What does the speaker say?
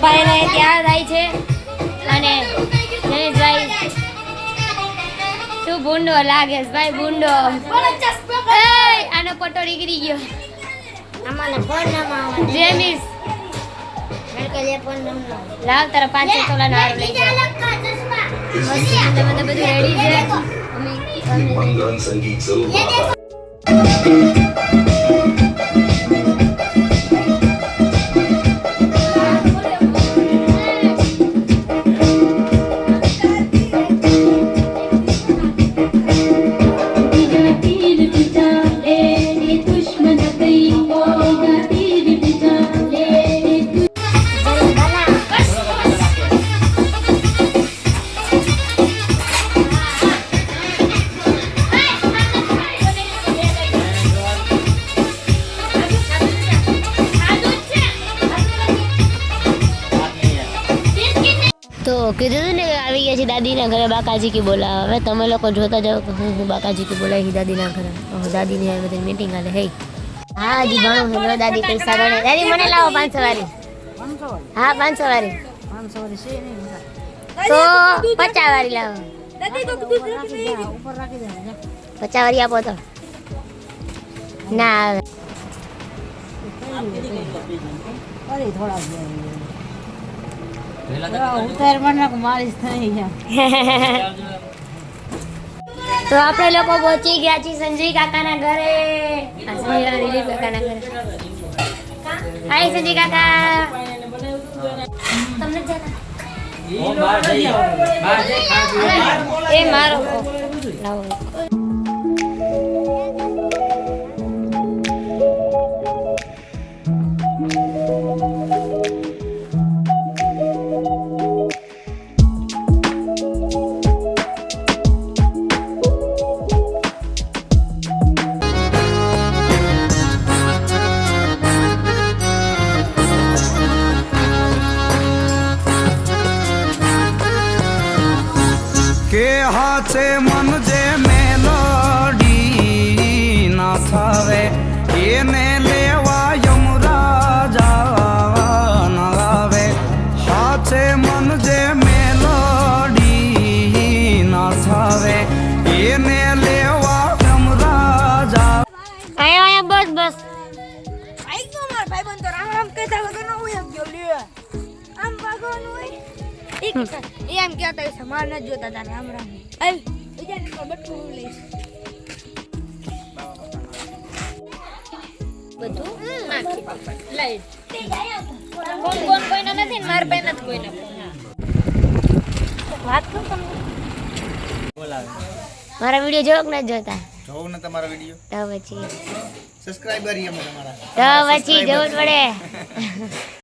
પપ્પા એને ત્યાં જાય છે અને જયેશભાઈ તું ભૂંડો લાગેશ ભાઈ ભૂંડો આનો પટો નીકળી ગયો જેમિસ લાવ તારા 5 તોલા નારો લઈ જા બધું રેડી છે સંગીત તો કીધું ને આવી ગયા છે દાદીના ઘરે બાકાજી કી બોલાવે હવે તમે લોકો જોતા જાઓ કે હું બાકાજી કી બોલાવી દાદીના ઘરે દાદીની આવી બધી મીટિંગ હાલે હે હા જી ઘણું છે દાદી પૈસા ગણે દાદી મને લાવો 500 વાળી હા 500 વાળી છે નહીં તો 50 વાળી લાવો દાદી તો દૂધ ઉપર રાખી દે 50 વાળી આપો તો ના આવે અરે થોડા તો આપણે લોકો પહોંચી ગયા છીએ સંજય કાકાના ઘરે દિલીપ કાકાના ઘરે હાય સંજય કાકા તમને એ મારો લાવો કે હાથે મન જે મેલોડી ના થાવે એને લેવા યમરાજા ના આવે હાથે મન જે મેલોડી ના થાવે એને લેવા યમરાજા આયા બસ બસ આઈ ગયો માર ભાઈબંધ તો રામ રામ કહેતા વગર નો હું એમ ગયો લે આમ ભાગવાનું હોય એ એમ કહેતા હોય સમાર ન જોતા તાર રામ રામ આઈ બીજાને તો બટકું લઈશ બધું નાખી લાઈટ કોણ કોઈનો નથી માર પાસે નથી કોઈનો વાત કર તમને બોલાવે મારા વિડિયો જોક ન જોતા જોઉં ને તમારા વિડિયો તો પછી સબસ્ક્રાઇબર ઈ અમે તમારા તો પછી જોવું પડે